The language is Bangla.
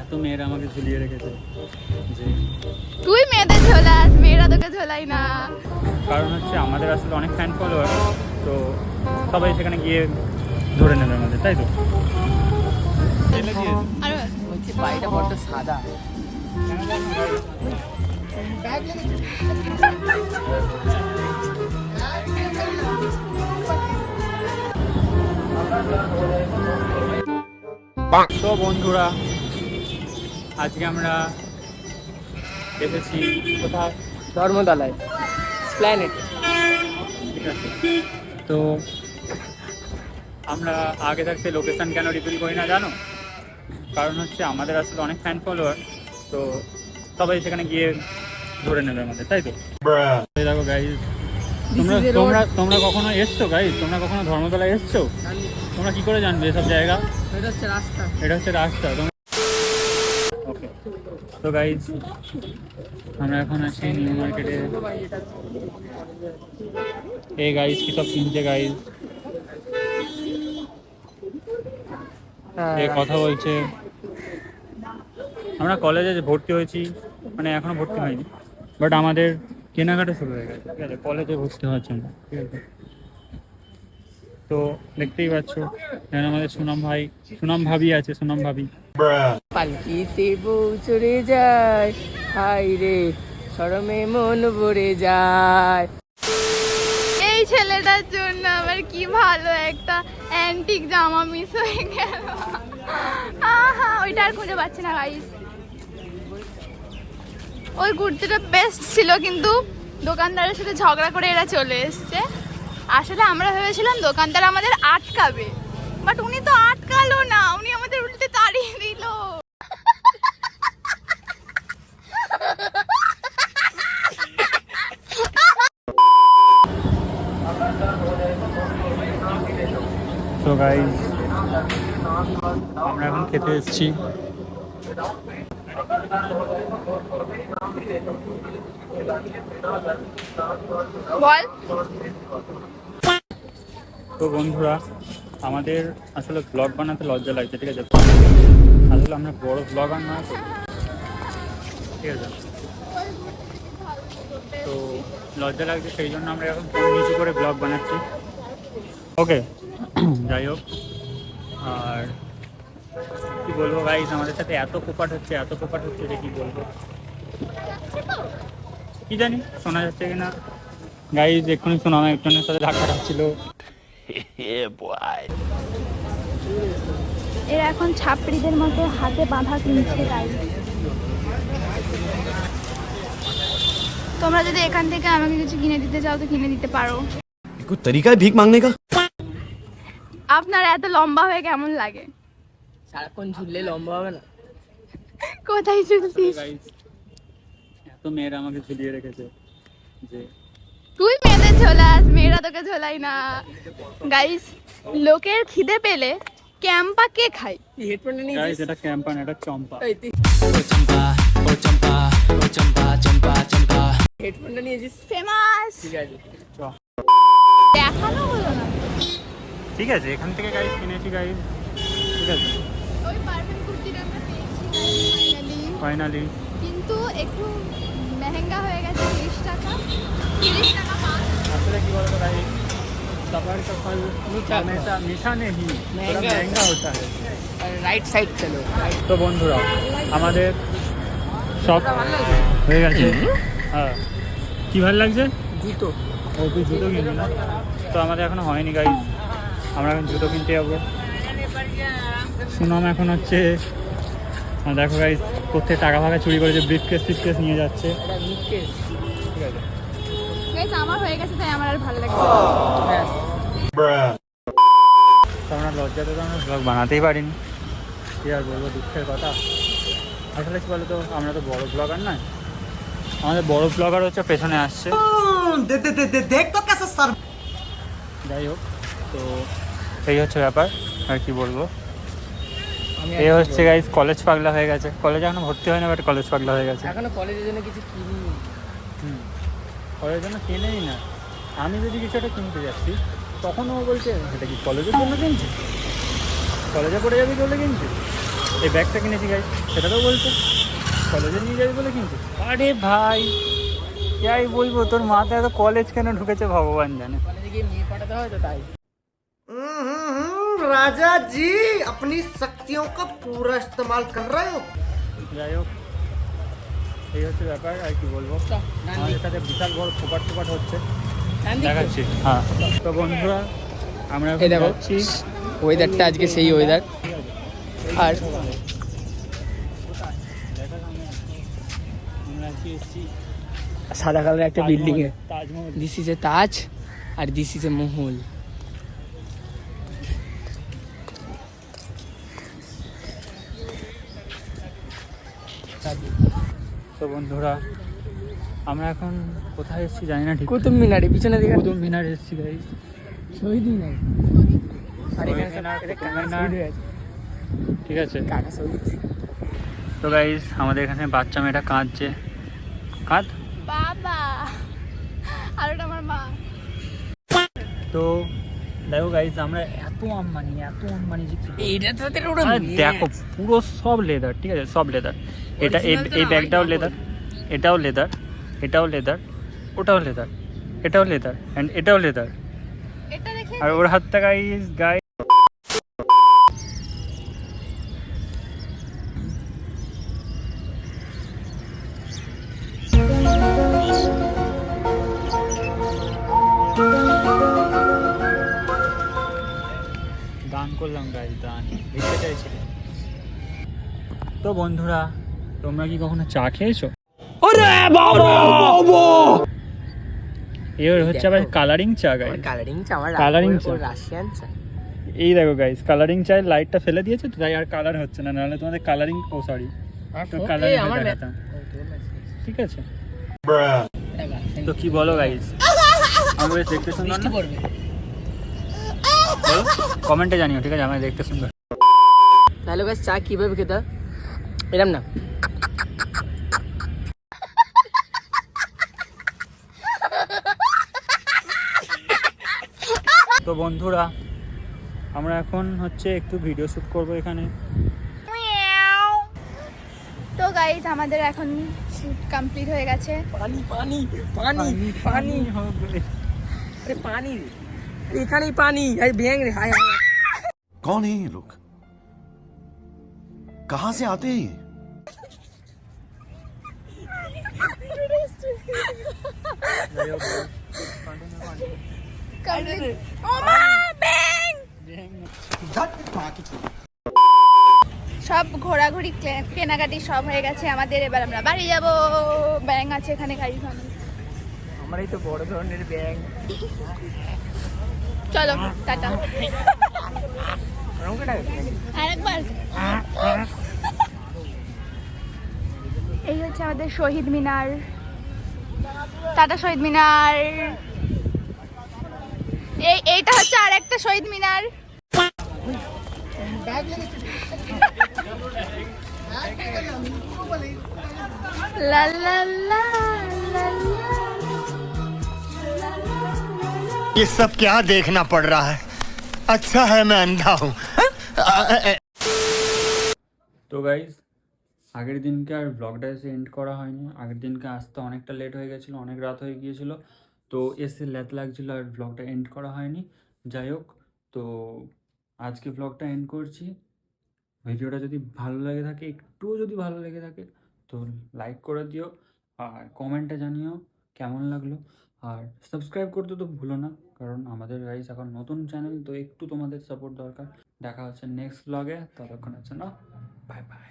এত মেয়েরা আমাকে ঝুলিয়ে রেখেছে যে তুই মেয়েদের ঝোলাস, মেয়েরা তোকে ঝোলাই না। কারণ হচ্ছে আমাদের আসলে অনেক ফ্যান ফলোয়ার, তো সবাই সেখানে গিয়ে ধরে নেবে আমাদের, তাই তো? আর বলছি বাড়িটা বড্ড সাদা। তো বন্ধুরা, আজকে আমরা এসেছি কোথায়? ধর্মতলায় প্ল্যানেট। ঠিক আছে, তো আমরা আগে থাকতে লোকেশন কেন রিভিল করি না জানো? কারণ হচ্ছে আমাদের আসলে অনেক ফ্যান ফলোয়ার, তো সবাই সেখানে গিয়ে ধরে নেবে আমাদের, তাই তো? এই দেখো গাইজ, তোমরা কখনো এসছো গাইজ? তোমরা কখনো ধর্মতলায় এসছো? তোমরা কি করে জানবে এসব জায়গা? এটা হচ্ছে রাস্তা। এটা হচ্ছে রাস্তা। ওকে, তো গাইজ আমরা এখন আছি নিউ মার্কেটে। এই গাইজ কি সব কিনছে গাইজ, এই কথা বলছে। আমরা কলেজে যে ভর্তি হয়েছি, মানে এখনো ভর্তি হয়নি, বাট আমাদের কেনাকাটা শুরু হয়ে গেছে, ঠিক আছে? কলেজে ভর্তি হওয়ার জন্য, ঠিক আছে? তো দেখতেই পাচ্ছ এখানে আমাদের সুনাম ভাবি আছে, সুনাম ভাবি। পালকিতে বউ চড়ে যায়, হাই রে শরমে মন ভরে যায়। এই ছেলেটার জন্য আমার কি ভালো একটা অ্যান্টিক জামা মিস হয়ে গেল। আহা, ওইটা আর খুঁজে পাচ্ছি না গাইস। ওই কুর্তিটা বেস্ট ছিল, কিন্তু দোকানদারের সাথে ঝগড়া করে এরা চলে এসছে। আসলে আমরা ভেবেছিলাম দোকানদার আমাদের আটকাবে, বাট উনি তো আটকালো না, উনি আমাদের উল্টে তাড়িয়ে দিল। তো গাইজ আমরা এখন খেতে এসেছি। বল। তো বন্ধুরা, আমাদের আসলে ব্লগ বানাতে লজ্জা লাগছে, ঠিক আছে? আসলে আমরা বড় ব্লগার নয় তো, ঠিক আছে? তো লজ্জা লাগছে, সেই জন্য আমরা এখন ফোন নিচু করে ব্লগ বানাচ্ছি। ওকে, যাই হোক। আর কি বলবো গাইজ, আমাদের সাথে এত কোপাট হচ্ছে যে কি বলবো, কি জানি শোনা যাচ্ছে কিনা। গাইজ এক্ষুনি শোনা একজনের সাথে ধাক্কা খাচ্ছিল। এরা এখন ছাপড়িদের মতো হাতে বাঁধা কিনছে গাইস। তোমরা যদি এখান থেকে আমাকে কিছু কিনে দিতে চাও তো কিনে দিতে পারো। कोई तरीका है भीख मांगने का? আপনার এত লম্বা হয়ে কেমন লাগে? সারাক্ষণ ঝুললে লম্বা হবে না? কোথায় ঝুলছিস? গাইজ এত মেয়েরা আমাকে ঝুলিয়ে রেখেছে যে তুই মেয়েদের ঝোলাস, মেয়েরা তোকে ঝোলাই না। গাইস, লোকের খিদে পেলে ক্যাম্পা কে খায়? হেডফোনটা নিয়ে গাইজ এটা ক্যাম্পান, এটা চম্পা। হেডফোনটা নিয়েছিস? ফেমাস। ঠিক আছে, চ। দেখানো হলো না। ঠিক আছে, এখান থেকে গাইজ কিনেছি গাইজ, ঠিক আছে? ওই পারফেক্ট কুর্তিটা আমরা পেয়েছি ফাইনালি। কিন্তু একটু মেহেঙ্গা হয়ে গেছে, 30 টাকা। 30 টাকা পাঁচ। আসলে কি বলতো গাইজ, सफर का फल हमेशा मीठा नहीं थोड़ा महंगा होता है। রাইট সাইড চলো। তো বন্ধুরা, আমাদের সব হয়ে গেছে। হ্যাঁ, কি ভালো লাগছে? জুতো। ও তুই জুতো কিনবি না? তো আমাদের এখনো হয়নি গাইজ, আমরা এখন জুতো কিনতে যাবো। সুনাম এখন হচ্ছে দেখো গাইজ কোথায় টাকা ফাঁকা চুরি করেছে, ব্রিফকেস নিয়ে যাচ্ছে, ঠিক আছে? গাইস, আমার হয়ে গেছে তাই আমার আর ভালো লাগছে না। তো আমরা লজ্জাতে তো আমরা ব্লগ বানাতেই পারিনি, কি আর বলবো, দুঃখের কথা। আসলে কি বলতো, আমরা তো বড় ব্লগার নয়, আমাদের বড় ব্লগার হচ্ছে পেছনে আসছে। যাই হোক, তো এই হচ্ছে ব্যাপার, আর কি বলবো। এই হচ্ছে গাইজ কলেজ পাগলা হয়ে গেছে, কলেজে এখনো ভর্তি হয় না, বাট কলেজ পাগলা হয়ে গেছে। এখনো কলেজের জন্য কিছু কিনি। কলেজের জন্য কিনেই না। আমি যদি কিছু একটা কিনতে যাচ্ছি, তখন ও বলছে সেটা কি কলেজের জন্য কিনছি, কলেজে পড়ে যাবি বলে কিনছি। এই ব্যাগটা কিনেছি গাইজ, সেটা তো বলছে কলেজে নিয়ে যাবি বলে কিনছি। আরে ভাই যাই বলবো, তোর মাথায় এত কলেজ কেন ঢুকেছে ভগবান জানে। কলেজে গিয়ে মেয়ে পাঠাতে হয় তো তাই। राजा जी अपनी शक्तियों का पूरा इस्तेमाल कर रहे हो। যাই হোক, এই হচ্ছে ব্যাপার, আর কি বলবো। আমাদের সাথে বিশাল বড় ফোপাট হচ্ছে, দেখাচ্ছি। হ্যাঁ, তো বন্ধুরা আমরা এই দেখো যাচ্ছি। ওয়েদারটা আজকে সেই ওয়েদার। আর আমরা আজকে এসেছি সাদা কালার একটা বিল্ডিং এ, Taj Mahal. This is a Taj আর দিস ইজ এ মহল। তো বন্ধুরা আমরা এখন কোথায় এসেছি জানি না ঠিক। কুতুব মিনারে পিছনে দিকে কুতুব মিনার এসেছি গাইস। শহীদ মিনার। আর এখানে শহীদ মিনার, এটা কুতুব কাকা মিনার। শহীদ হয়ে আছে। ঠিক আছে, কাকা শহীদ। তো গাইস আমাদের এখানে বাচ্চা মেয়েটা কাঁদছে। কাঁদ। বাবা আর ওটা আমার মা। তো দেখো গাইস, আমরা এত আম্বানি যে কি বলবো। এইটা তো তোর ওটা আরে দেখো পুরো সব লেদার, ঠিক আছে, সব লেদার। এটা এই ব্যাগটাও লেদার, এটাও লেদার, এটাও লেদার, ওটাও লেদার, এটাও লেদার অ্যান্ড এটাও লেদার। এটা দেখে আর ওর হাতটা গাইস দান করলাম গাইস, দান দিতে চাইছি। তো বন্ধুরা তোমরা কি কখনো চা খেয়েছো? এর হচ্ছে আবার কালারিং চা গাইস। কালারিং চা, আমার Colouring চা। রাশিয়ান চা। এই দেখো গাইস, কালারিং চায়ের লাইটটা ফেলে দিয়েছে তো তাই আর কালার হচ্ছে না, নাহলে তোমাদের কালারিং, ও সরি, তো কালারিং আমার দেখাতাম। ঠিক আছে, তো কি বলো গাইস, আমার বেশ দেখতে সুন্দর বৃষ্টি না? পড়বে। বলো কমেন্টে জানিও, ঠিক আছে, আমার দেখতে সুন্দর। তাহলে গাছ চা কিভাবে খেতে হয়? এরম না, তো বন্ধুরা আমরা এখন হচ্ছে একটু ভিডিও শ্যুট করবো এখানে। তো গাইস আমাদের এখন শুট কমপ্লিট হয়ে গেছে। পানি পানি পানি পানি, আরে পানি রে, আরে এখানেই পানি, আরে ব্যাং রে, হায় হায়। कौन है ये लोग? कहां से आते हैं ये? সব ঘোরাঘুরি কেনাকাটি সব হয়ে গেছে আমাদের, এবার আমরা বাড়ি যাব। ব্যাং আছে এখানে গাড়ি খানে, আমার এই তো বড় ধরনের ব্যাং। চলো টাটা। আরেকবার এই হচ্ছে আমাদের শহীদ মিনার। টাটা শহীদ মিনার। এইটা হচ্ছে আর একটা শহীদ মিনার। লা লা লা লা লা। ये सब क्या देखना पड़ रहा है? अच्छा है मैं अंधा हूँ। তো গাইজ আগের দিনকে আর ব্লগটা এসে এন্ড করা হয়নি, আগের দিনকে আসতে অনেকটা লেট হয়ে গেছিলো, অনেক রাত হয়ে গিয়েছিলো, তো এসে ল্যাত লাগছিলো আর ব্লগটা এন্ড করা হয়নি। যাই হোক, তো আজকে ব্লগটা এন্ড করছি। ভিডিওটা যদি ভালো লেগে থাকে, একটুও যদি ভালো লেগে থাকে, তো লাইক করে দিও আর কমেন্টে জানিও কেমন লাগলো, আর সাবস্ক্রাইব করতে তো ভুলো না, কারণ আমাদের গাইজ এখন নতুন চ্যানেল, তো একটু তোমাদের সাপোর্ট দরকার। দেখা হচ্ছে নেক্সট ব্লগে, ততক্ষণের জন্য বাই বাই।